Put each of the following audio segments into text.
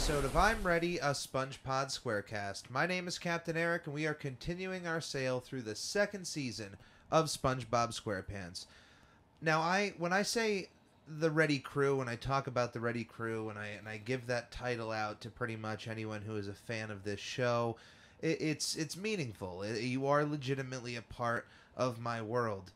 episode of I'm Ready, a SpongeBob SquareCast. My name is Captain Eric, and we are continuing our sail through the second season of SpongeBob SquarePants. Now, when I say the Ready Crew, when I talk about the Ready Crew, and I give that title out to pretty much anyone who is a fan of this show, it's meaningful. You are legitimately a part of my world.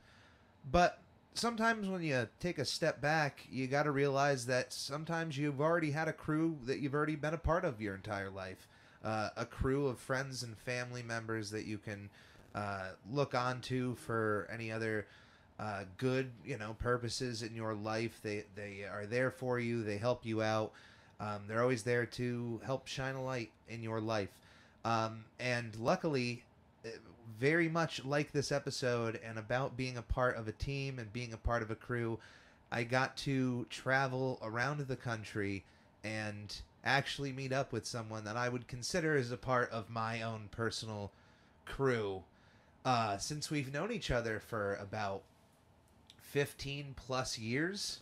But sometimes when you take a step back, you got to realize that sometimes you've already had a crew that you've already been a part of your entire life. A crew of friends and family members that you can look on to for any other good, purposes in your life. They are there for you. They help you out. They're always there to help shine a light in your life. And luckily, very much like this episode and about being a part of a team and being a part of a crew, I got to travel around the country and actually meet up with someone that I would consider as a part of my own personal crew. Since we've known each other for about 15 plus years,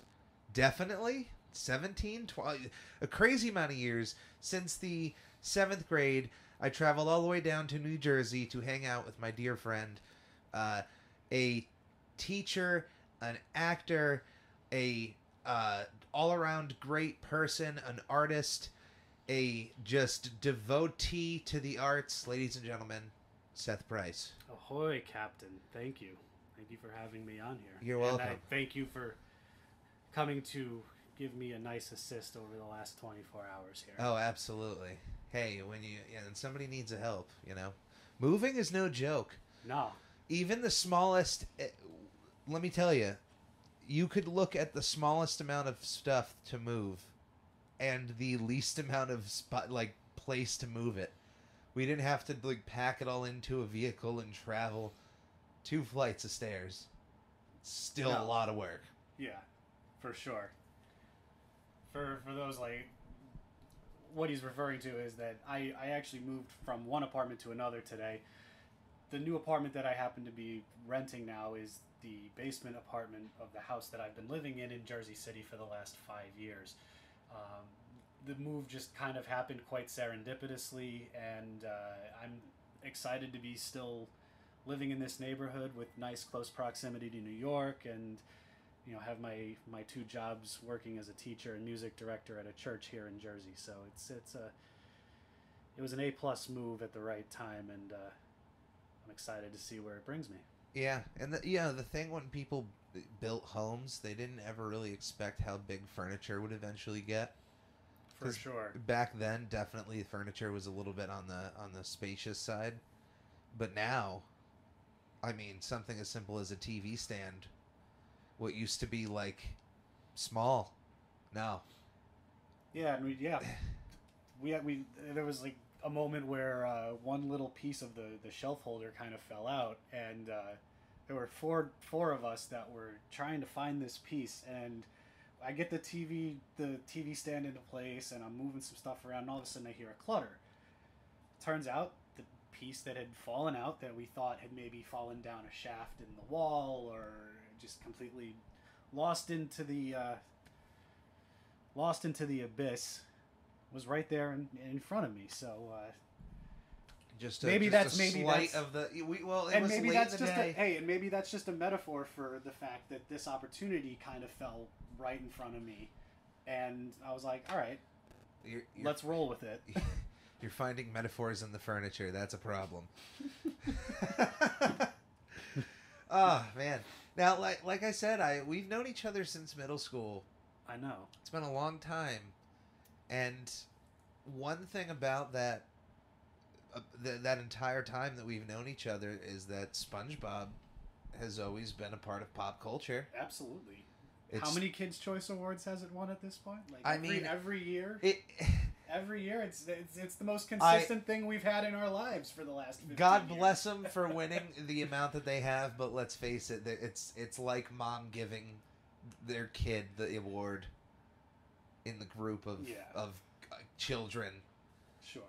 definitely 17, 12, a crazy amount of years. Since the 7th grade, I traveled all the way down to New Jersey to hang out with my dear friend, a teacher, an actor, a all-around great person, an artist, a just devotee to the arts. Ladies and gentlemen, Seth Price. Ahoy, Captain. Thank you. Thank you for having me on here. You're welcome. And thank you for coming to give me a nice assist over the last 24 hours here. Oh, absolutely. Hey, when somebody needs a help, moving is no joke. No. Even the smallest, let me tell you, you could look at the smallest amount of stuff to move and the least amount of place to move it. We didn't have to pack it all into a vehicle and travel 2 flights of stairs. Still a lot of work. Yeah, for sure. For those what he's referring to is that I actually moved from one apartment to another today. The new apartment that I happen to be renting now is the basement apartment of the house that I've been living in Jersey City for the last 5 years. The move just kind of happened quite serendipitously, and I'm excited to be still living in this neighborhood with nice close proximity to New York, and have my 2 jobs working as a teacher and music director at a church here in Jersey. So it was an A+ move at the right time, and I'm excited to see where it brings me. Yeah, and the thing when people built homes, they didn't ever really expect how big furniture would eventually get. For sure. Back then, definitely furniture was a little bit on the spacious side, but now, I mean, something as simple as a TV stand. What used to be small, now. Yeah, and we there was a moment where one little piece of the shelf holder kind of fell out, and there were four of us that were trying to find this piece, and I get the TV stand into place, and I'm moving some stuff around, and all of a sudden I hear a clutter. Turns out the piece that had fallen out, that we thought had maybe fallen down a shaft in the wall or just completely lost into the abyss, was right there in front of me. So maybe that's a metaphor for the fact that this opportunity kind of fell right in front of me, and I was like, all right, let's roll with it. You're finding metaphors in the furniture. That's a problem. Oh, man. Now, like I said, we've known each other since middle school. I know. It's been a long time. And one thing about that entire time that we've known each other is that SpongeBob has always been a part of pop culture. Absolutely. How many Kids' Choice Awards has it won at this point? Every year? Every year, it's the most consistent thing we've had in our lives for the last 15 God years. bless them for winning the amount that they have, but let's face it, it's like mom giving their kid the award in the group of children. Sure.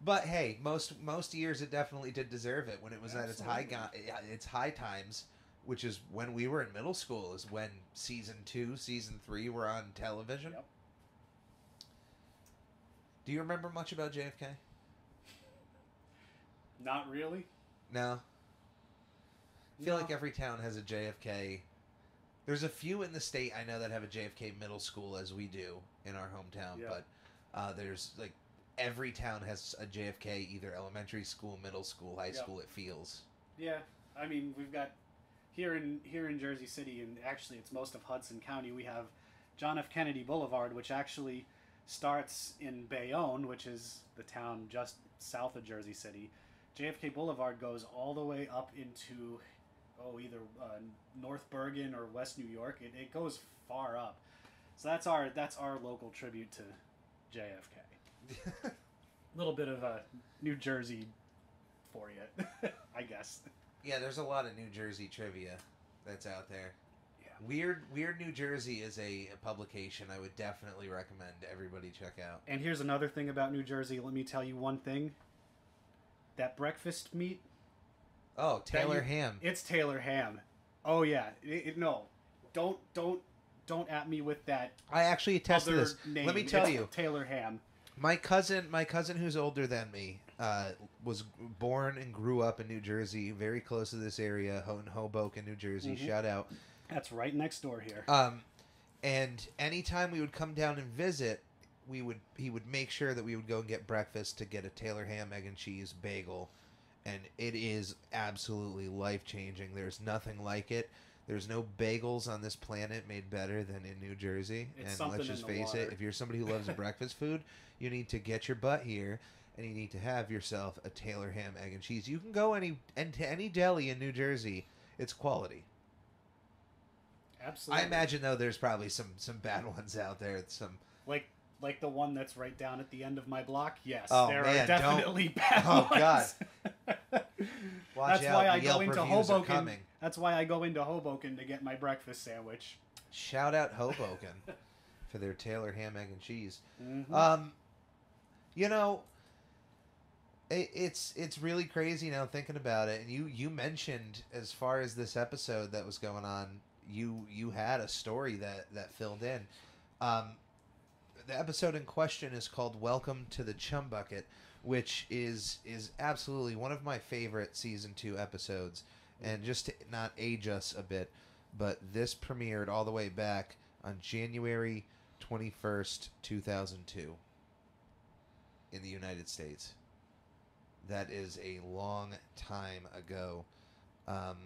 But hey, most years it definitely did deserve it when it was Absolutely. at its high times, which is when we were in middle school, is when season 2, season 3 were on television. Yep. Do you remember much about JFK? Not really. No. I feel like every town has a JFK. There's a few in the state I know that have a JFK middle school, as we do in our hometown. Yeah. But there's like every town has a JFK, either elementary school, middle school, high school. It feels. Yeah, I mean, we've got here in Jersey City, and actually it's most of Hudson County. We have John F. Kennedy Boulevard, which actually starts in Bayonne, which is the town just south of Jersey City. JFK Boulevard goes all the way up into either North Bergen or West New York. It goes far up. So that's our local tribute to JFK. A little bit of a New Jersey for you, I guess. Yeah, there's a lot of New Jersey trivia that's out there. Yeah. Weird New Jersey is a publication I would definitely recommend everybody check out. And here's another thing about New Jersey. Let me tell you one thing. That breakfast meat. Oh, Taylor ham. It's Taylor ham. Oh yeah. No, don't at me with that. I actually attest to this. Name. Let me tell you, Taylor ham. My cousin who's older than me, was born and grew up in New Jersey, very close to this area, in Hoboken, New Jersey. Mm-hmm. Shout out. That's right next door here. And anytime we would come down and visit, he would make sure that we would go and get breakfast to get a Taylor ham, egg and cheese bagel, and it is absolutely life-changing. There's nothing like it. There's no bagels on this planet made better than in New Jersey. It's and let's just face it, if you're somebody who loves breakfast food, you need to get your butt here, and you need to have yourself a Taylor ham, egg and cheese. You can go to any deli in New Jersey. It's quality. Absolutely. I imagine, though, there's probably some bad ones out there. Like the one that's right down at the end of my block. Yes, there are definitely bad ones. Oh God! Watch out! Why I go into Hoboken. That's why I go into Hoboken to get my breakfast sandwich. Shout out Hoboken for their Taylor ham, egg and cheese. Mm-hmm. You know, it's really crazy now thinking about it. And you mentioned, as far as this episode that was going on, you had a story that filled in. The episode in question is called Welcome to the Chum Bucket, which is absolutely one of my favorite season 2 episodes. And just to not age us a bit, but this premiered all the way back on January 21st, 2002 in the United States. That is a long time ago. How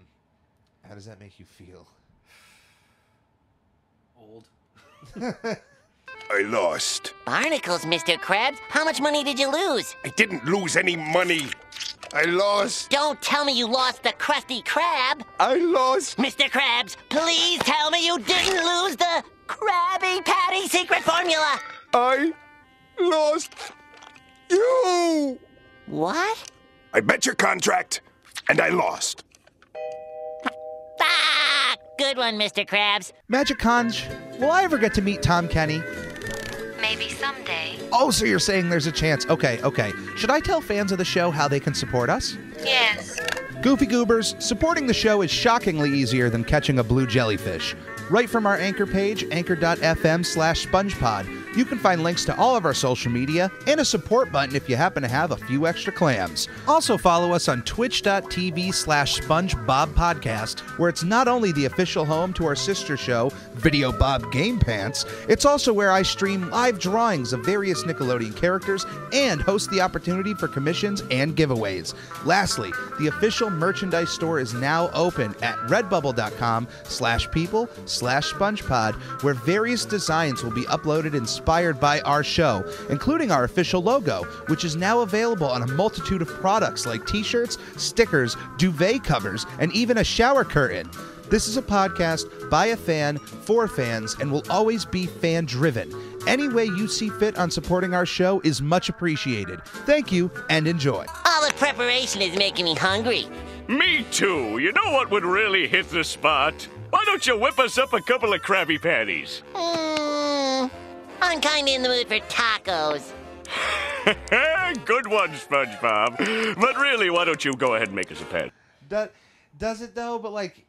does that make you feel? Old. I lost. Barnacles, Mr. Krabs. How much money did you lose? I didn't lose any money. I lost. Don't tell me you lost the Krusty Krab. I lost. Mr. Krabs, please tell me you didn't lose the Krabby Patty secret formula. I lost you. What? I bet your contract, and I lost. Ah, good one, Mr. Krabs. Magic Conch, will I ever get to meet Tom Kenny? Maybe someday. Oh, so you're saying there's a chance. Okay. Should I tell fans of the show how they can support us? Yes. Goofy Goobers, supporting the show is shockingly easier than catching a blue jellyfish. Right from our anchor page, anchor.fm/SpongePod, you can find links to all of our social media and a support button if you happen to have a few extra clams. Also follow us on twitch.tv/SpongeBobPodcast, where it's not only the official home to our sister show, Video Bob Game Pants, it's also where I stream live drawings of various Nickelodeon characters and host the opportunity for commissions and giveaways. Lastly, the official merchandise store is now open at redbubble.com/people/SpongePod, where various designs will be uploaded inspired by our show, including our official logo, which is now available on a multitude of products like t-shirts, stickers, duvet covers, and even a shower curtain. This is a podcast by a fan, for fans, and will always be fan-driven. Any way you see fit on supporting our show is much appreciated. Thank you, and enjoy. All the preparation is making me hungry. Me too. You know what would really hit the spot? Why don't you whip us up a couple of Krabby Patties? I'm kind of in the mood for tacos. Good one, SpongeBob. But really, why don't you go ahead and make us a patty? Does it, though? But, like,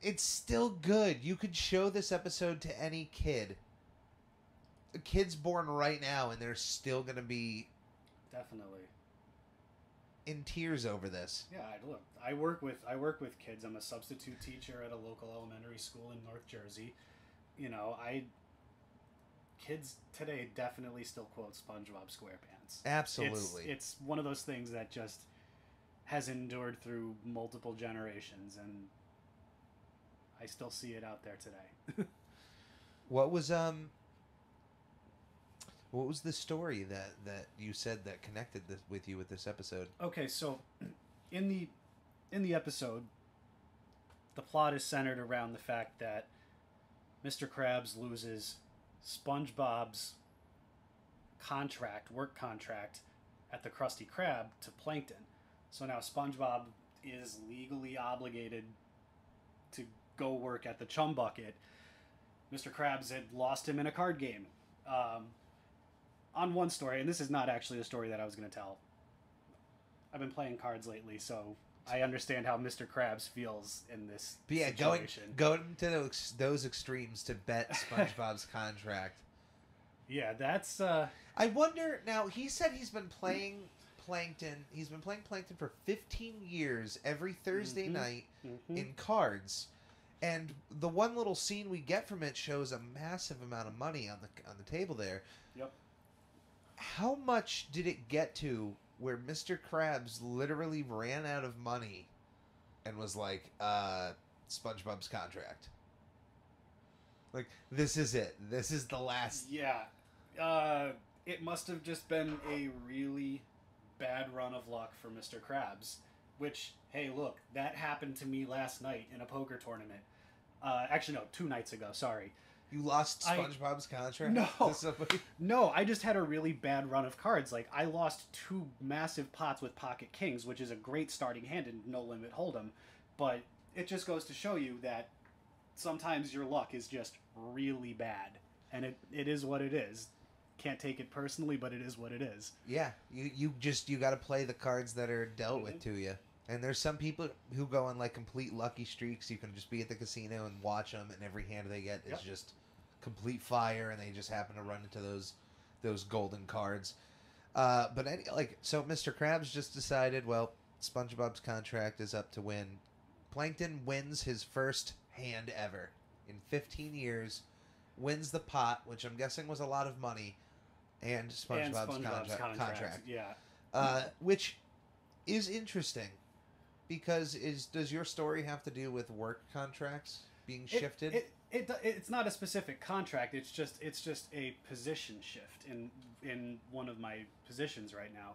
it's still good. You could show this episode to any kid. kids born right now, and they're still going to be Definitely. in tears over this. Yeah, look, I work with kids. I'm a substitute teacher at a local elementary school in North Jersey. You know, kids today definitely still quote SpongeBob SquarePants. Absolutely. It's one of those things that just has endured through multiple generations, and I still see it out there today. What was the story that you said that connected with you with this episode? Okay, so in the episode, the plot is centered around the fact that Mr. Krabs loses SpongeBob's work contract at the Krusty Krab to Plankton. So now SpongeBob is legally obligated to go work at the Chum Bucket. Mr. Krabs had lost him in a card game. On one story, and this is not actually the story that I was going to tell. I've been playing cards lately, so I understand how Mr. Krabs feels in this situation. Going to those extremes to bet SpongeBob's contract. Yeah, that's... I wonder, now, he said he's been playing Plankton. He's been playing Plankton for 15 years every Thursday night in cards. And the one little scene we get from it shows a massive amount of money on the table there. Yep. How much did it get to where Mr. Krabs literally ran out of money and was like, SpongeBob's contract? Like, this is it. This is the last... Yeah. It must have just been a really bad run of luck for Mr. Krabs. Which, hey, look, that happened to me last night in a poker tournament. Actually, no, 2 nights ago, sorry. You lost SpongeBob's contract? No. To somebody? No, I just had a really bad run of cards. Like, I lost 2 massive pots with Pocket Kings, which is a great starting hand in No Limit Hold'em. But it just goes to show you that sometimes your luck is just really bad. And it is what it is. Can't take it personally, but it is what it is. Yeah, you got to play the cards that are dealt with to you. And there's some people who go on like complete lucky streaks. You can just be at the casino and watch them, and every hand they get is just complete fire, and they just happen to run into those golden cards. But so Mr. Krabs just decided, well, SpongeBob's contract is up to win. Plankton wins his first hand ever in 15 years, wins the pot, which I'm guessing was a lot of money, and SpongeBob's contract. Yeah. Which is interesting. Because does your story have to do with work contracts being shifted? It's not a specific contract. It's just a position shift in one of my positions right now.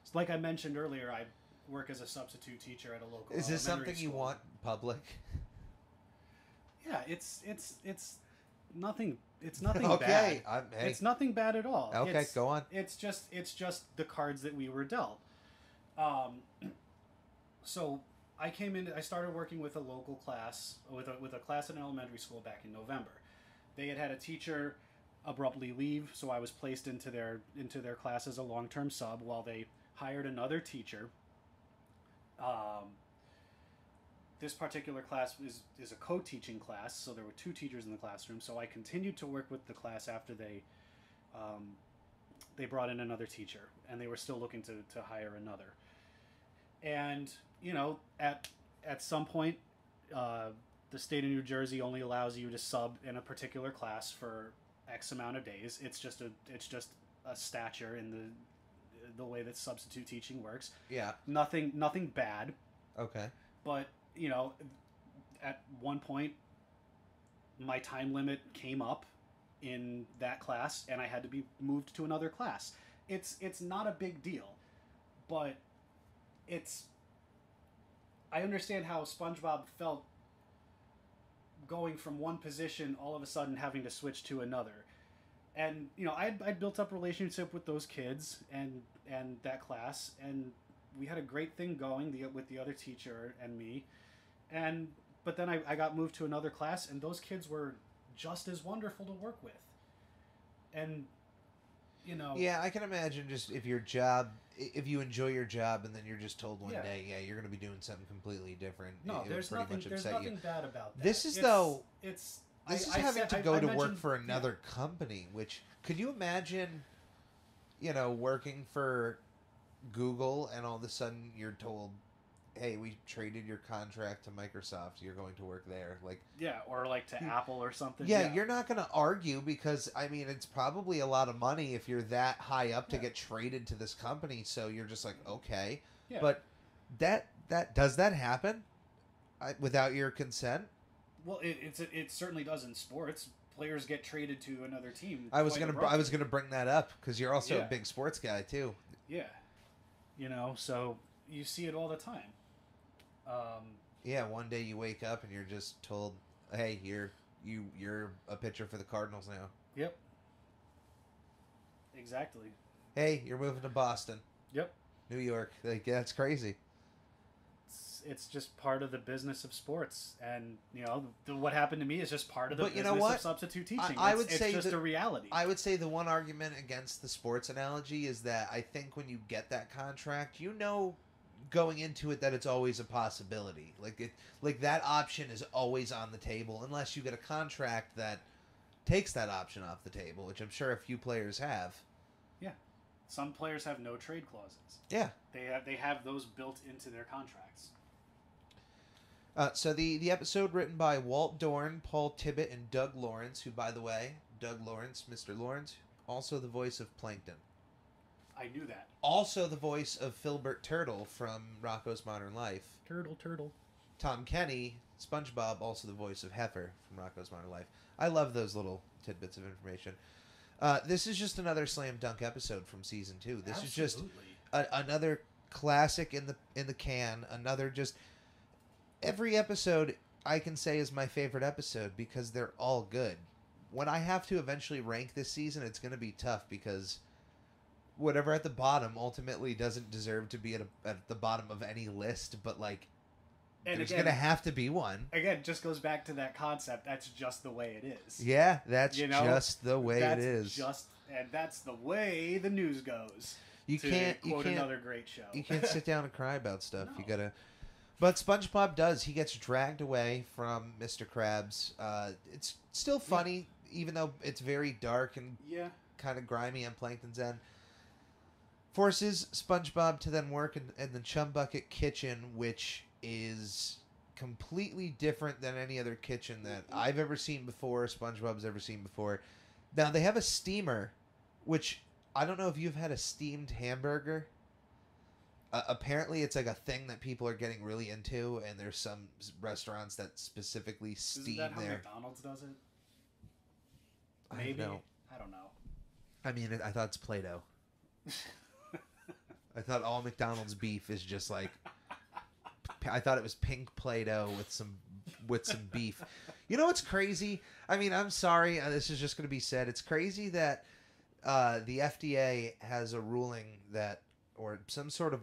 So like I mentioned earlier, I work as a substitute teacher at a local. Is this something school. you want public? Yeah, it's nothing. It's nothing okay. bad. Hey. It's nothing bad at all. Okay, go on. It's just the cards that we were dealt. So I came in. I started working with a local class, with a class in elementary school back in November. They had a teacher abruptly leave, so I was placed into their class as a long-term sub while they hired another teacher. This particular class is a co-teaching class, so there were 2 teachers in the classroom. So I continued to work with the class after they brought in another teacher, and they were still looking to hire another. And, you know, at some point, the state of New Jersey only allows you to sub in a particular class for X amount of days. It's just a stature in the way that substitute teaching works. Yeah. Nothing bad. Okay. But, you know, at one point, my time limit came up in that class, and I had to be moved to another class. It's not a big deal, but I understand how SpongeBob felt going from one position all of a sudden having to switch to another. And, you know, I'd built up a relationship with those kids and that class, and we had a great thing going with the other teacher and me. But then I got moved to another class, and those kids were just as wonderful to work with. And, you know... Yeah, I can imagine just if you enjoy your job and then you're just told one day, you're going to be doing something completely different. No, there's nothing bad about that. This is, This is I having said- to I- go I to work mentioned- for yeah. another company, which could you imagine, working for Google and all of a sudden you're told, hey, we traded your contract to Microsoft. You're going to work there. Like, Yeah, or like to Apple or something. yeah, you're not going to argue because, I mean, it's probably a lot of money if you're that high up to get traded to this company. So you're just like, okay. Yeah. But does that happen without your consent? Well, it certainly does in sports. Players get traded to another team. I was quite gonna abruptly. bring that up because you're also a Yeah. big sports guy too. Yeah, so you see it all the time. Yeah, one day you wake up and you're just told, "Hey, you're a pitcher for the Cardinals now." Yep. Exactly. Hey, you're moving to Boston, Yep. New York. Like, that's crazy. It's just part of the business of sports, and what happened to me is just part of the But you business know what? of substitute teaching. I would it's say just that- a reality. I would say the one argument against the sports analogy is that I think when you get that contract, going into it that it's always a possibility. Like that option is always on the table unless you get a contract that takes that option off the table, which I'm sure a few players have. Yeah, some players have no trade clauses. Yeah. They have those built into their contracts. So the episode written by Walt Dorn, Paul Tibbett, and Doug Lawrence, who, by the way, Doug Lawrence, Mr. Lawrence, also the voice of Plankton. I knew that. Also the voice of Filbert Turtle from Rocko's Modern Life. Turtle. Tom Kenny, SpongeBob, also the voice of Heifer from Rocko's Modern Life. I love those little tidbits of information. This is just another slam dunk episode from season 2. This is just another classic in the can. Another just every episode I can say is my favorite episode because they're all good. When I have to eventually rank this season, it's going to be tough because whatever at the bottom ultimately doesn't deserve to be at the bottom of any list, but like there's going to have to be one. Again, just goes back to that concept. That's just the way it is. Yeah, that's just the way it is. And that's the way the news goes. You can't another great show. You can't sit down and cry about stuff. No. You gotta. But SpongeBob does. He gets dragged away from Mr. Krabs. It's still funny, even though it's very dark and kind of grimy on Plankton's end. Forces SpongeBob to then work in the Chum Bucket kitchen, which is completely different than any other kitchen that I've ever seen before, SpongeBob's ever seen before. Now, they have a steamer, which I don't know if you've had a steamed hamburger. Apparently, it's like a thing that people are getting really into, and there's some restaurants that specifically steam Isn't that how their... McDonald's does it? I Maybe. don't know. I don't know. I mean, I thought it's Play-Doh. I thought all McDonald's beef is just like... I thought it was pink Play-Doh with some beef. You know what's crazy? I mean, I'm sorry. This is just going to be said. It's crazy that the FDA has a ruling that, or some sort of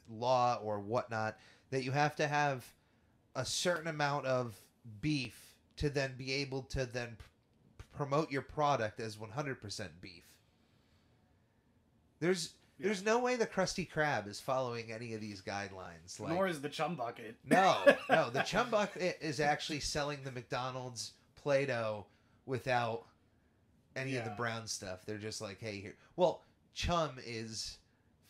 law or whatnot, that you have to have a certain amount of beef to then be able to then promote your product as 100% beef. There's no way the Krusty Krab is following any of these guidelines. Like, Nor is the Chum Bucket. no, the Chum Bucket is actually selling the McDonald's Play-Doh without any of the brown stuff. They're just like, hey, here. Well, chum is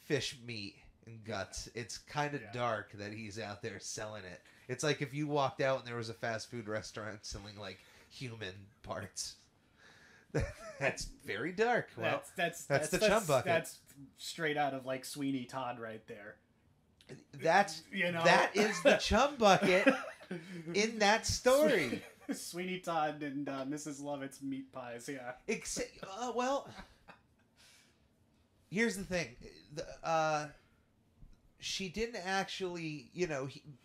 fish meat and guts. It's kind of dark that he's out there selling it. It's like if you walked out and there was a fast food restaurant selling like human parts. That's very dark. Well, that's the Chum Bucket. That's straight out of like Sweeney Todd right there. That is the Chum Bucket in that story. Sweeney Todd and Mrs. Lovett's meat pies. Yeah. Well, here's the thing. She didn't actually,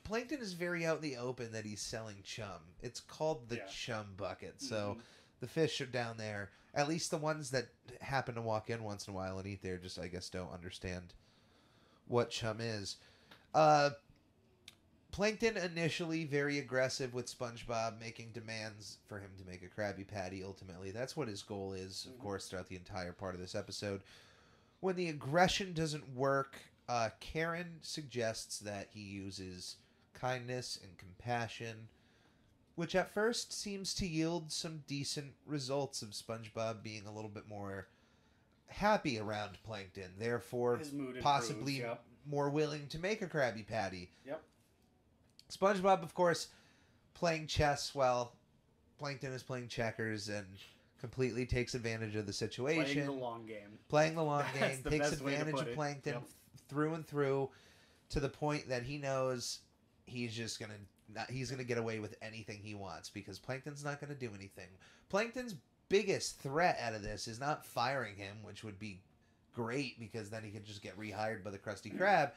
Plankton is very out in the open that he's selling chum. It's called the Chum Bucket. So the fish are down there. At least the ones that happen to walk in once in a while and eat there just, I guess, don't understand what chum is. Plankton initially very aggressive with SpongeBob, making demands for him to make a Krabby Patty ultimately. That's what his goal is, of course, throughout the entire part of this episode. When the aggression doesn't work, Karen suggests that he uses kindness and compassion which at first seems to yield some decent results of SpongeBob being a little bit more happy around Plankton, therefore His mood possibly improves, yep. more willing to make a Krabby Patty. Yep. SpongeBob, of course, playing chess while Plankton is playing checkers and completely takes advantage of the situation. Playing the long game. Playing the long game, the takes best way to advantage put of it. Plankton Yep. through and through, to the point that he knows he's just gonna get away with anything he wants because Plankton's not gonna do anything. Plankton's biggest threat out of this is not firing him, which would be great because then he could just get rehired by the Krusty Krab.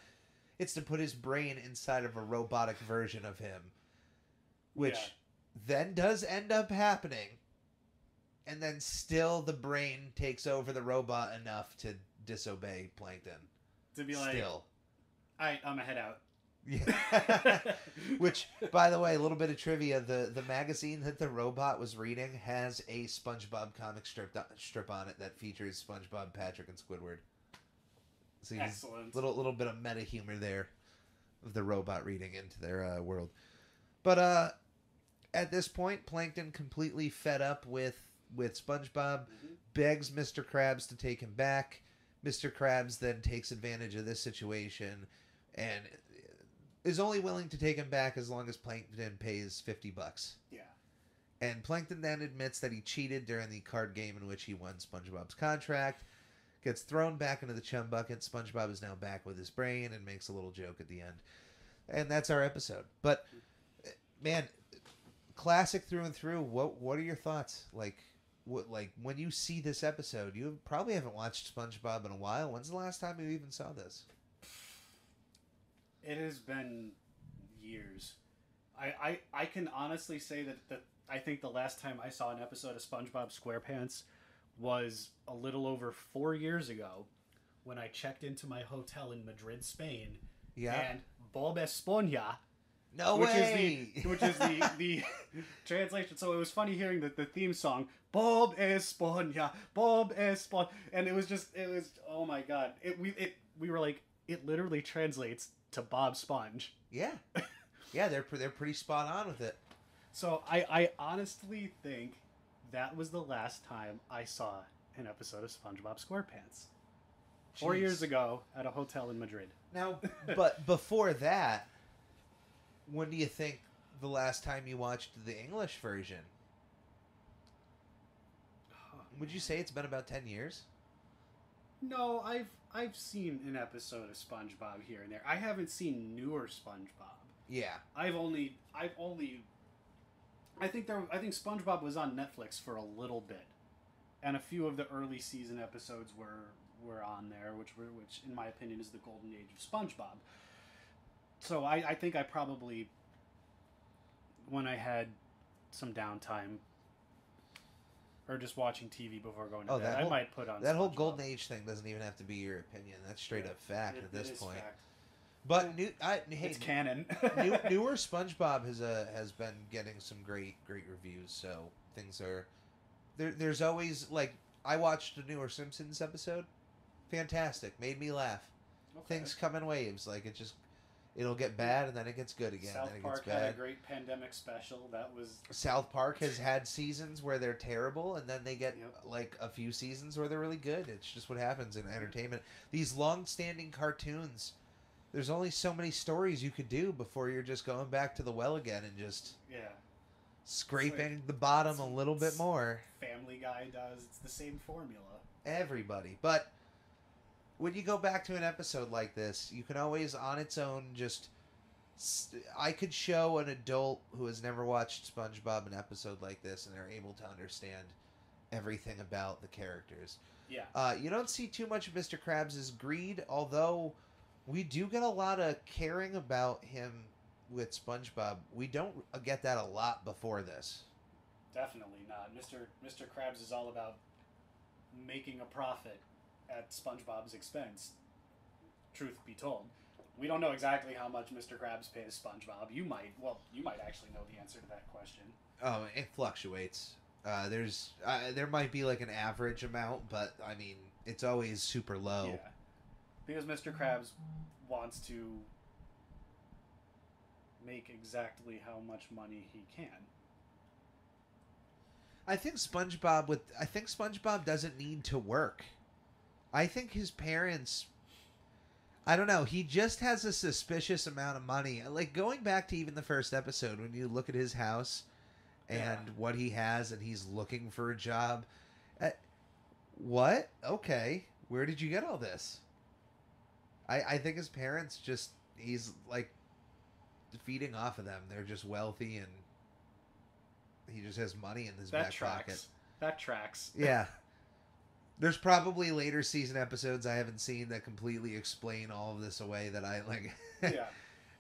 It's to put his brain inside of a robotic version of him, which then does end up happening. And then still the brain takes over the robot enough to disobey Plankton. To be like, still. I'm gonna head out. Yeah. Which, by the way, a little bit of trivia: the magazine that the robot was reading has a SpongeBob comic strip on it that features SpongeBob, Patrick, and Squidward. So Excellent. Little bit of meta humor there of the robot reading into their world. But at this point, Plankton, completely fed up with SpongeBob, begs Mr. Krabs to take him back. Mr. Krabs then takes advantage of this situation and is only willing to take him back as long as Plankton pays $50. Yeah. And Plankton then admits that he cheated during the card game in which he won SpongeBob's contract, gets thrown back into the chum bucket. SpongeBob is now back with his brain and makes a little joke at the end. And that's our episode. But, man, classic through and through. What are your thoughts? Like when you see this episode, you probably haven't watched SpongeBob in a while. When's the last time you even saw this? It has been years. I can honestly say that I think the last time I saw an episode of SpongeBob SquarePants was a little over 4 years ago when I checked into my hotel in Madrid, Spain. Yeah. And Bob Esponja, No way! which is the translation. So it was funny hearing the theme song, Bob Esponja, Bob Esponja, and it was oh my god. We were like, it literally translates to Bob Sponge. Yeah. Yeah, they're pretty spot on with it. So I honestly think that was the last time I saw an episode of SpongeBob SquarePants. 4 Jeez. years ago at a hotel in Madrid. Now, but before that, when do you think the last time you watched the English version? Would you say it's been about 10 years? No, I've seen an episode of SpongeBob here and there. I haven't seen newer SpongeBob. Yeah. I think SpongeBob was on Netflix for a little bit, and a few of the early season episodes were on there, which in my opinion is the golden age of SpongeBob. So I think I probably, when I had some downtime or just watching TV before going to bed, I might put on that whole SpongeBob. golden age thing doesn't even have to be your opinion. That's straight up fact at this It is point. fact. But hey, It's canon. newer SpongeBob has been getting some great reviews. So things are there's always, like, I watched a newer Simpsons episode. Fantastic, made me laugh. Okay. Things come in waves. Like it'll get bad and then it gets good again. South then it Park gets bad. had a great pandemic special. That was South Park has had seasons where they're terrible, and then they get like a few seasons where they're really good. It's just what happens in entertainment. These long-standing cartoons, there's only so many stories you could do before you're just going back to the well again and just scraping the bottom a little bit more. Family Guy does. It's the same formula. Everybody. But when you go back to an episode like this, you can always, on its own, just... I could show an adult who has never watched SpongeBob an episode like this, and they're able to understand everything about the characters. Yeah. You don't see too much of Mr. Krabs' greed, although we do get a lot of caring about him with SpongeBob. We don't get that a lot before this. Definitely not. Mr. Krabs is all about making a profit at SpongeBob's expense. Truth be told. We don't know exactly how much Mr. Krabs pays SpongeBob. You might actually know the answer to that question. Oh, it fluctuates. There might be like an average amount, but I mean, it's always super low. Yeah. Because Mr. Krabs wants to make exactly how much money he can. I think SpongeBob doesn't need to work. I think his parents, I don't know, he just has a suspicious amount of money. Like going back to even the first episode when you look at his house and what he has and he's looking for a job. What? Okay. Where did you get all this? I think his parents just, he's like feeding off of them. They're just wealthy and he just has money in his back pocket. That tracks. Yeah. There's probably later season episodes I haven't seen that completely explain all of this away that I like. Yeah.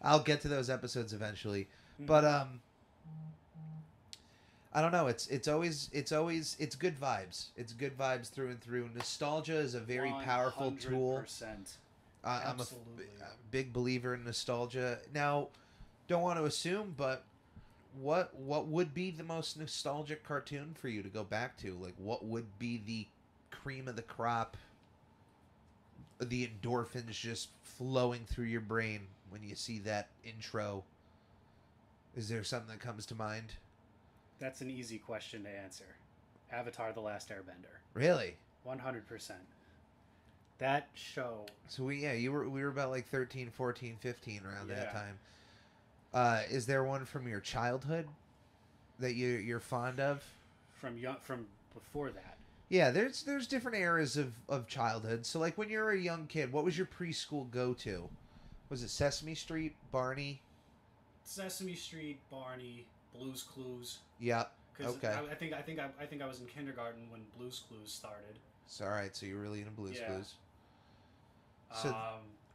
I'll get to those episodes eventually. Mm-hmm. But I don't know, it's good vibes. It's good vibes through and through. Nostalgia is a very powerful tool. 100%. I'm a big believer in nostalgia. Now, don't want to assume, but what would be the most nostalgic cartoon for you to go back to? Like, what would be the cream of the crop? The endorphins just flowing through your brain when you see that intro. Is there something that comes to mind? That's an easy question to answer. Avatar: The Last Airbender. Really? 100%. That show. So we were about like 13, 14, 15 around that Yeah. time. Is there one from your childhood that you're fond of? From before that. Yeah, there's different eras of childhood. So like when you were a young kid, what was your preschool go-to? Was it Sesame Street, Barney? Sesame Street, Barney, Blue's Clues. Yeah. 'Cause Okay. I think I was in kindergarten when Blue's Clues started. So, all right. So you're really into Blue's Yeah. Clues. So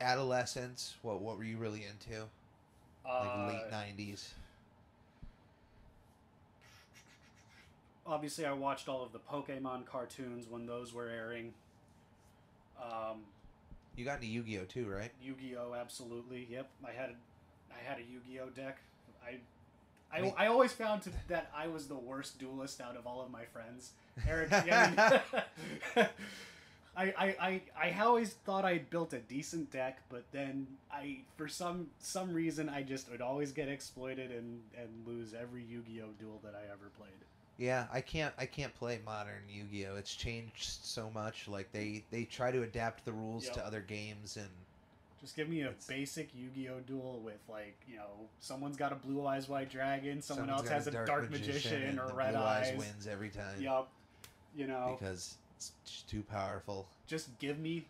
adolescence, what were you really into? Like late 90s. Obviously, I watched all of the Pokemon cartoons when those were airing. You got into Yu-Gi-Oh too, right? Yu-Gi-Oh, absolutely. Yep, I had a Yu-Gi-Oh deck. I always found that I was the worst duelist out of all of my friends. Eric, I always thought I built a decent deck, but then for some reason I just would always get exploited and lose every Yu-Gi-Oh duel that I ever played. Yeah, I can't play modern Yu-Gi-Oh. It's changed so much. Like they try to adapt the rules to other games and just give me a basic Yu-Gi-Oh duel with someone's got a blue eyes white dragon, someone else has a dark magician or red blue eyes. Wins every time. Yup. Because it's just too powerful. Just give me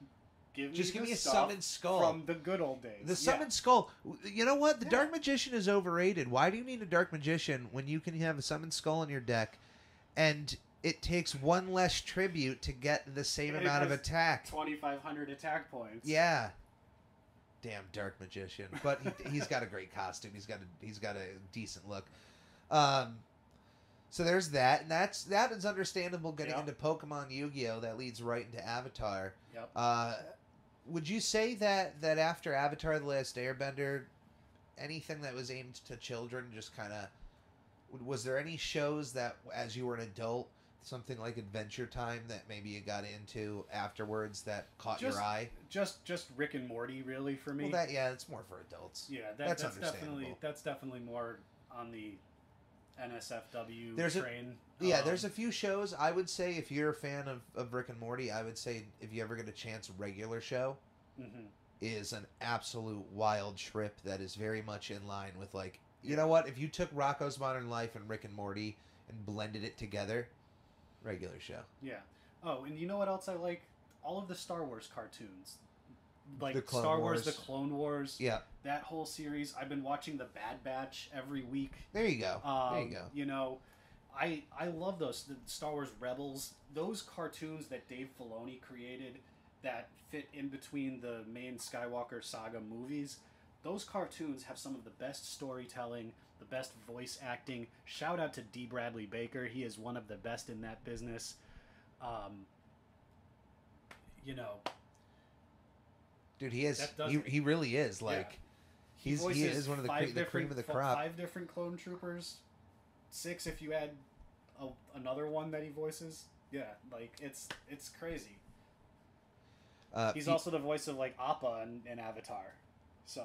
a summoned skull from the good old days. The summoned skull. You know what? The dark magician is overrated. Why do you need a dark magician when you can have a summoned skull in your deck, and it takes one less tribute to get the same amount of attack? 2,500 attack points. Yeah. Damn dark magician, but he's got a great costume. He's got a decent look. So there's that, and that is understandable. Getting into Pokemon, Yu-Gi-Oh, that leads right into Avatar. Yep. Would you say that after Avatar: The Last Airbender, anything that was aimed to children just kind of, was there any shows that as you were an adult, something like Adventure Time that maybe you got into afterwards that caught your eye? Just Rick and Morty, really, for me. Well, it's more for adults. Yeah, that's understandable. That's definitely more on the NSFW train. Yeah, there's a few shows. I would say if you're a fan of Rick and Morty, I would say if you ever get a chance, regular show is an absolute wild trip that is very much in line with you know what? If you took Rocko's Modern Life and Rick and Morty and blended it together, regular show. Yeah. Oh, and you know what else I like? All of the Star Wars cartoons. Like the Clone Star Wars. Wars, the Clone Wars. Yeah. That whole series. I've been watching the Bad Batch every week. There you go. You know, I love those. The Star Wars Rebels. Those cartoons that Dave Filoni created that fit in between the main Skywalker saga movies. Those cartoons have some of the best storytelling, the best voice acting. Shout out to D. Bradley Baker. He is one of the best in that business. You know, dude, he is. He really is. He is one of the cream of the crop. 5 different clone troopers, 6 if you add another one that he voices. Yeah, it's crazy. He's also the voice of Appa in Avatar, so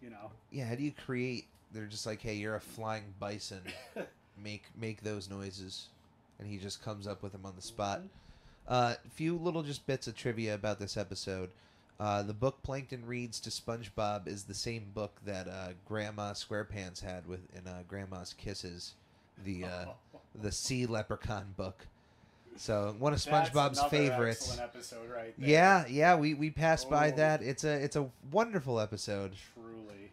you know. Yeah, how do you create? They're just hey, you're a flying bison. make those noises. and he just comes up with them on the spot. A few little just bits of trivia about this episode. The book Plankton reads to SpongeBob is the same book that Grandma SquarePants had in Grandma's Kisses, the sea leprechaun book. So one of SpongeBob's That's favorites. Excellent episode right there. Yeah, we passed by that. It's a wonderful episode. Truly.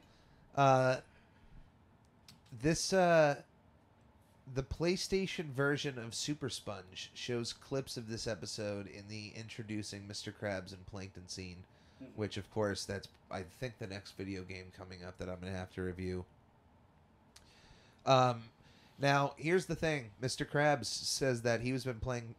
The PlayStation version of Super Sponge shows clips of this episode in the introducing Mr. Krabs and Plankton scene, which of course that's I think the next video game coming up that I'm gonna have to review. Now here's the thing: Mr. Krabs says that he has been playing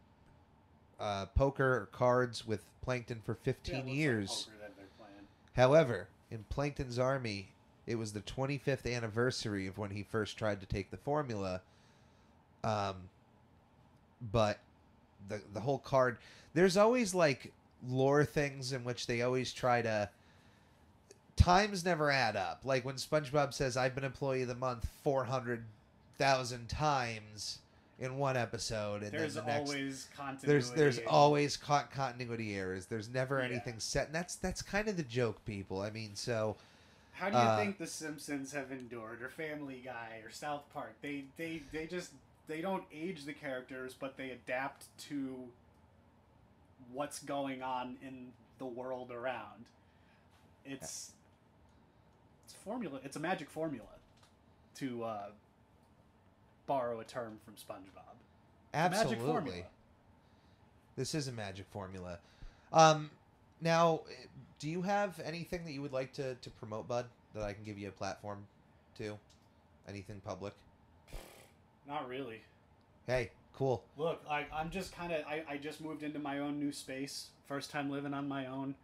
poker or cards with Plankton for 15 years. Like poker that they're playing. However, in Plankton's army, it was the 25th anniversary of when he first tried to take the formula. But the whole card, there's always like lore things in which they always try to, times never add up. Like when SpongeBob says, I've been employee of the month 400,000 times in one episode, and there's then the next, always continuity. there's always continuity errors. There's never anything set, and that's kind of the joke, people. I mean, so how do you think The Simpsons have endured, or Family Guy, or South Park? They don't age the characters, but they adapt to what's going on in the world around. It's formula. It's a magic formula, to borrow a term from SpongeBob. Absolutely. Magic formula. This is a magic formula. Now, do you have anything that you would like to promote, Bud, that I can give you a platform to? Anything public? Not really. Hey, cool. Look, I'm just kind of... I just moved into my own new space. First time living on my own.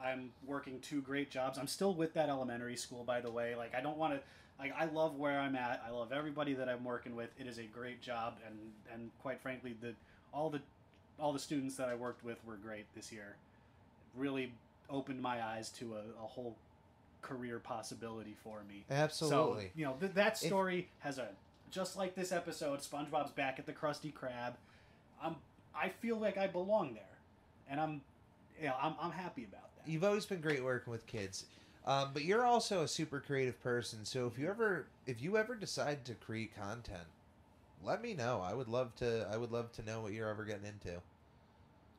I'm working 2 great jobs. I'm still with that elementary school, by the way. Like, I don't want to... Like, I love where I'm at. I love everybody that I'm working with. It is a great job, and quite frankly, all the students that I worked with were great this year. It really opened my eyes to a whole career possibility for me. Absolutely. So, you know, that story has a... Just like this episode, SpongeBob's back at the Krusty Krab. I feel like I belong there, and I'm happy about that. You've always been great working with kids, but you're also a super creative person. So if you ever decide to create content, let me know. I would love to know what you're ever getting into.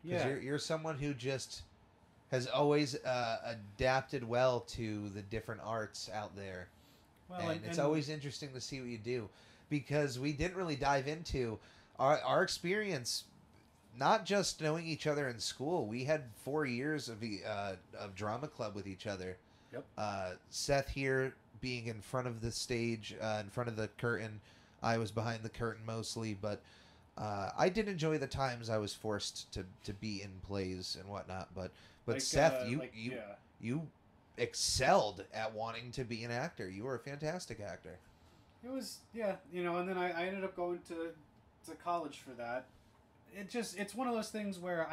Yeah, you're someone who just has always adapted well to the different arts out there, and it's always interesting to see what you do. Because we didn't really dive into our experience, not just knowing each other in school. We had 4 years of drama club with each other. Yep. Seth here being in front of the stage, in front of the curtain. I was behind the curtain mostly, but I did enjoy the times I was forced to be in plays and whatnot. But like, Seth, you excelled at wanting to be an actor. You were a fantastic actor. It was, and then I ended up going to college for that. It's one of those things where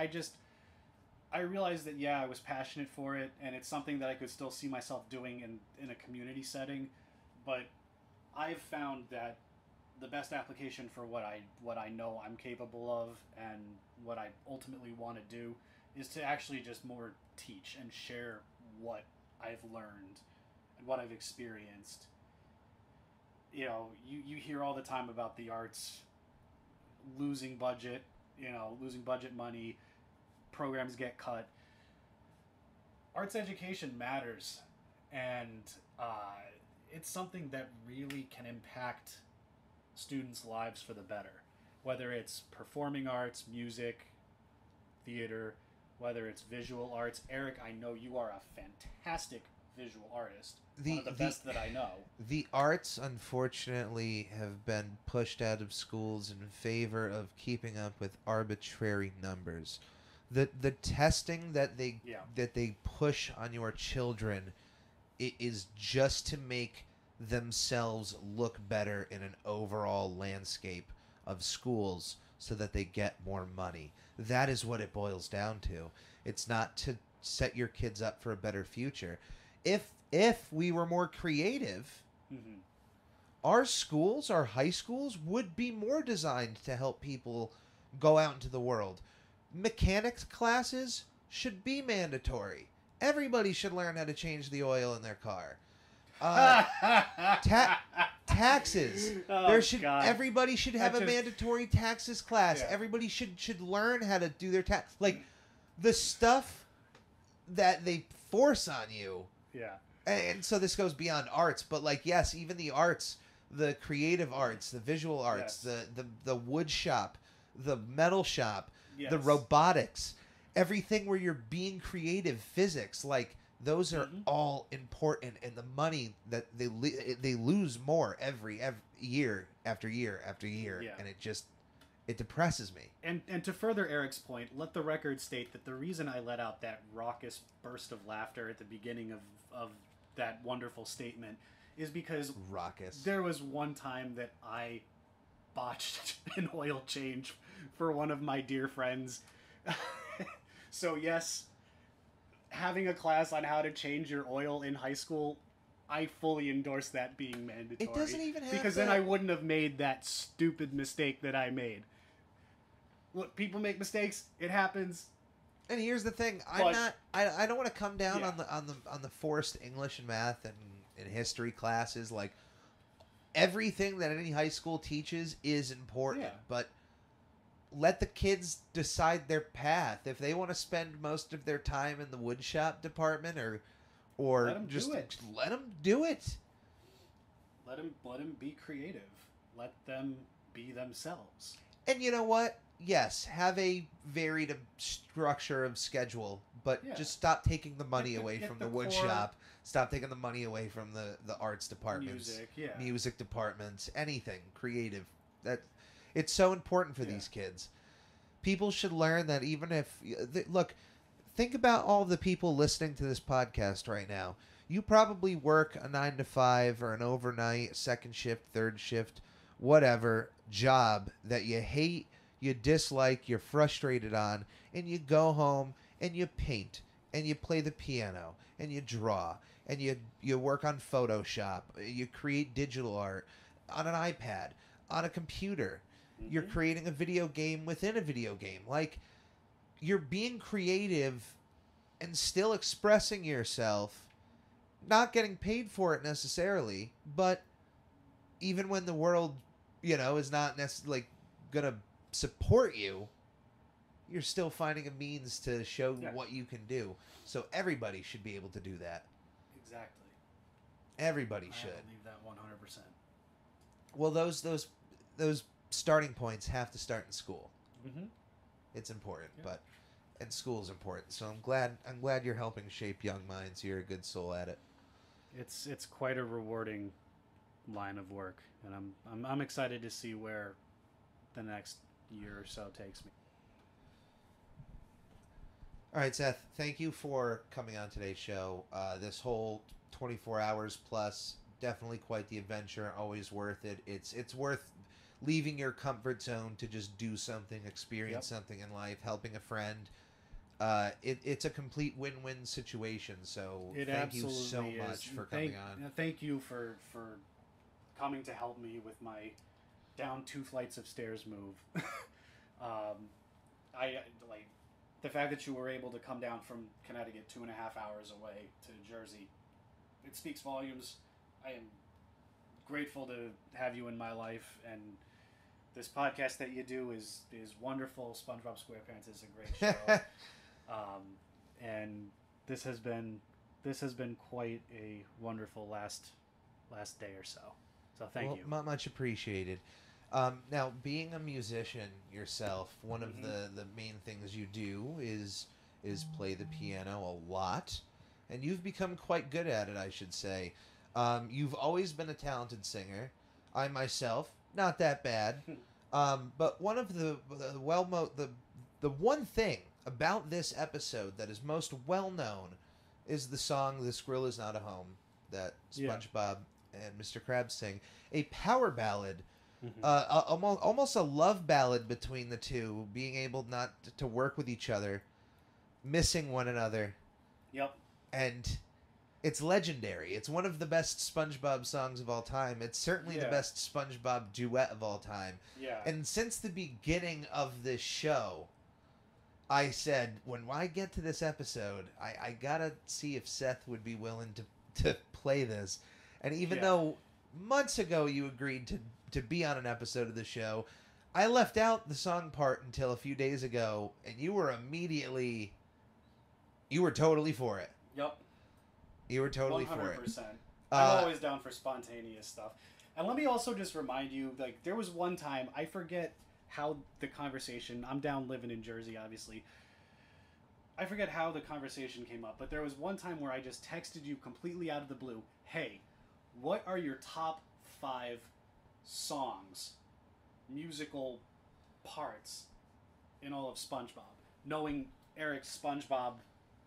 I realized that, I was passionate for it, and it's something that I could still see myself doing in a community setting, but I've found that the best application for what I know I'm capable of and what I ultimately want to do is to actually just more teach and share what I've learned and what I've experienced. You know, you hear all the time about the arts losing budget, losing budget money, programs get cut. Arts education matters, and it's something that really can impact students' lives for the better. Whether it's performing arts, music, theater, whether it's visual arts. Eric, I know you are a fantastic visual artist. One of the best that I know. The arts, unfortunately, have been pushed out of schools in favor of keeping up with arbitrary numbers. The testing that they push on your children is just to make themselves look better in an overall landscape of schools so that they get more money. That is what it boils down to. It's not to set your kids up for a better future. If we were more creative, our schools, our high schools, would be more designed to help people go out into the world. Mechanics classes should be mandatory. Everybody should learn how to change the oil in their car. Taxes. Oh, There should God. everybody should have That a just- mandatory taxes class. Yeah. Everybody should learn how to do their tax. Like the stuff that they force on you. Yeah. And so this goes beyond arts, but like yes, even the arts, the creative arts, the visual arts, Yes. the wood shop, the metal shop, the Yes. robotics, everything where you're being creative, physics, like those are all important, and the money that they lose more every year after year after year, Yeah. and it depresses me. And to further Eric's point, let the record state that the reason I let out that raucous burst of laughter at the beginning of that wonderful statement is because Raucous. there was one time that I botched an oil change for one of my dear friends. So yes, having a class on how to change your oil in high school, I fully endorse that being mandatory. It doesn't even have because to- then I wouldn't have made that stupid mistake that I made. Look, people make mistakes. It happens. And here's the thing: But- I don't want to come down Yeah. on the forced English and math and history classes. Like everything that any high school teaches is important, Yeah. but let the kids decide their path. If they want to spend most of their time in the wood shop department, or Let 'em just do it. let them do it. Let them be creative. Let them be themselves. And you know what? Yes, have a varied structure of schedule, but Yeah. just stop taking the money Get the- away get from the the wood core- shop. Stop taking the money away from the arts departments, Music, yeah. music departments, anything creative. That it's so important for Yeah. these kids. People should learn that even if look, think about all the people listening to this podcast right now. You probably work a 9 to 5 or an overnight, second shift, third shift, whatever job that you hate, you dislike, you're frustrated on, and you go home and you paint and you play the piano and you draw and you work on Photoshop, you create digital art on an iPad, on a computer. You're creating a video game within a video game. Like you're being creative and still expressing yourself, not getting paid for it necessarily, but even when the world, is not necessarily like gonna support you, you're still finding a means to show Yeah. what you can do. So everybody should be able to do that. Exactly. Everybody I should. believe that 100%. Well, those starting points have to start in school. Mm-hmm. It's important, Yeah. and school's important. So I'm glad you're helping shape young minds. You're a good soul at it. It's quite a rewarding line of work, and I'm excited to see where the next year or so takes me. All right, Seth, thank you for coming on today's show. This whole 24 hours plus, definitely quite the adventure. Always worth it. It's worth leaving your comfort zone to just do something, experience something in life, helping a friend. It's a complete win-win situation. So It thank you absolutely so is. much for And coming on. Thank you for coming to help me with my down 2 flights of stairs move. I like the fact that you were able to come down from Connecticut 2.5 hours away to Jersey. It speaks volumes. I am grateful to have you in my life, and this podcast that you do is wonderful. SpongeBob SquarePants is a great show. And this has been quite a wonderful last day or so. So thank you. Much appreciated. Now, being a musician yourself, one of the main things you do is play the piano a lot, and you've become quite good at it, I should say. You've always been a talented singer. I myself, not that bad. But one of the one thing about this episode that is most well known is the song "The Squirrel Is Not a Home" that SpongeBob and Mr. Krabs sing. A power ballad, almost a love ballad between the two, being able not to work with each other, missing one another. Yep. And It's legendary. It's one of the best SpongeBob songs of all time. It's certainly the best SpongeBob duet of all time. Yeah. And since the beginning of this show, I said, when I get to this episode, I gotta see if Seth would be willing to play this. And even though months ago you agreed to be on an episode of the show, I left out the song part until a few days ago, and you were totally for it. Yep. You were totally 100%. for it. I'm always down for spontaneous stuff. And let me also just remind you, like, there was one time, I forget how the conversation, I'm down living in Jersey, obviously. I forget how the conversation came up, but there was one time where I just texted you completely out of the blue, hey, what are your top 5 songs, musical parts in all of SpongeBob? Knowing Eric's SpongeBob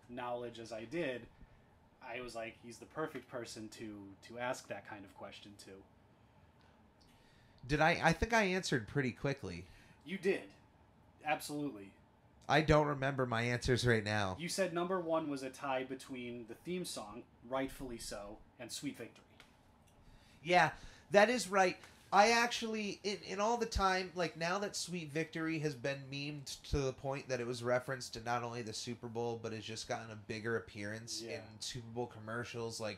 knowledge as I did, I was like, he's the perfect person to ask that kind of question to. Did I think I answered pretty quickly. You did. Absolutely. I don't remember my answers right now. You said number 1 was a tie between the theme song, rightfully so, and Sweet Victory. Yeah, that is right. I actually, in all the time, like now that Sweet Victory has been memed to the point that it was referenced to not only the Super Bowl, but has just gotten a bigger appearance in Super Bowl commercials, like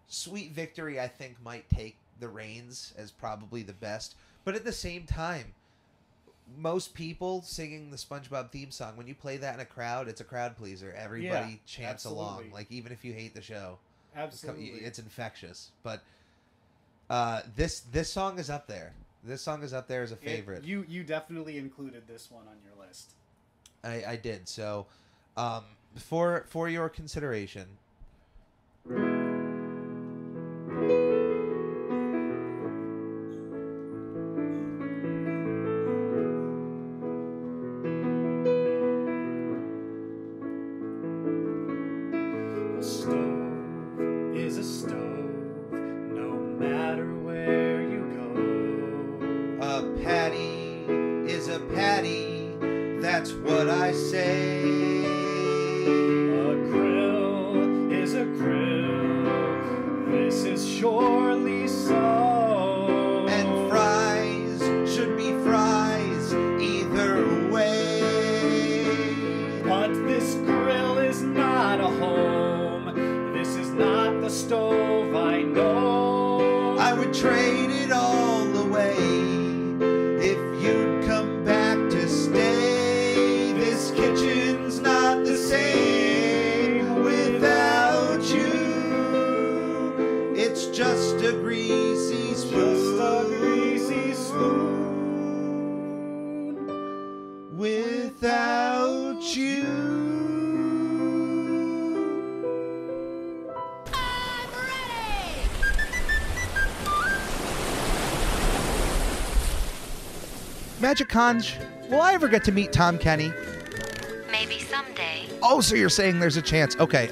Sweet Victory I think might take the reins as probably the best. But at the same time, most people singing the SpongeBob theme song, when you play that in a crowd, it's a crowd pleaser. Everybody chants along, like even if you hate the show. Absolutely. It's infectious. But this song is up there. This song is up there as a favorite. You definitely included this one on your list. I did. So, for your consideration. A stove is a stove, no matter where you go. A patty is a patty, that's what I say. A grill is a grill, this is surely so. And fries should be fries either way. But this grill is not a home, this is not the stove I know. I would trade it all away if you'd come back to stay. This kitchen's not the same without you. It's just a greasy spoon. Just a greasy spoon. Without you. Magic Conj, will I ever get to meet Tom Kenny? Maybe someday. Oh, so you're saying there's a chance. Okay.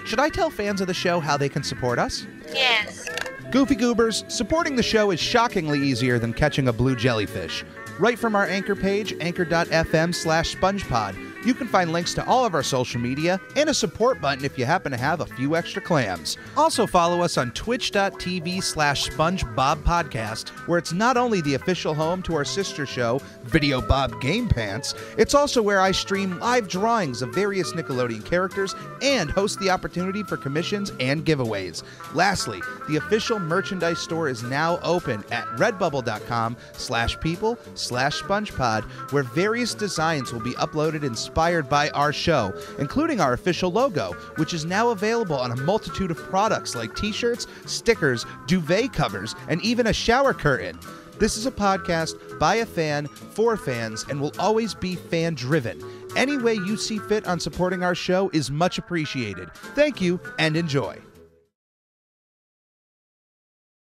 Should I tell fans of the show how they can support us? Yes. Goofy Goobers, supporting the show is shockingly easier than catching a blue jellyfish. Right from our anchor page, anchor.fm/SpongePod, you can find links to all of our social media and a support button if you happen to have a few extra clams. Also follow us on twitch.tv/SpongeBobPodcast, where it's not only the official home to our sister show, Video Bob Game Pants, it's also where I stream live drawings of various Nickelodeon characters and host the opportunity for commissions and giveaways. Lastly, the official merchandise store is now open at redbubble.com/people/SpongePod, where various designs will be uploaded inspired by our show, including our official logo, which is now available on a multitude of products like t-shirts, stickers, duvet covers, and even a shower curtain. This is a podcast by a fan, for fans, and will always be fan-driven. Any way you see fit on supporting our show is much appreciated. Thank you, and enjoy.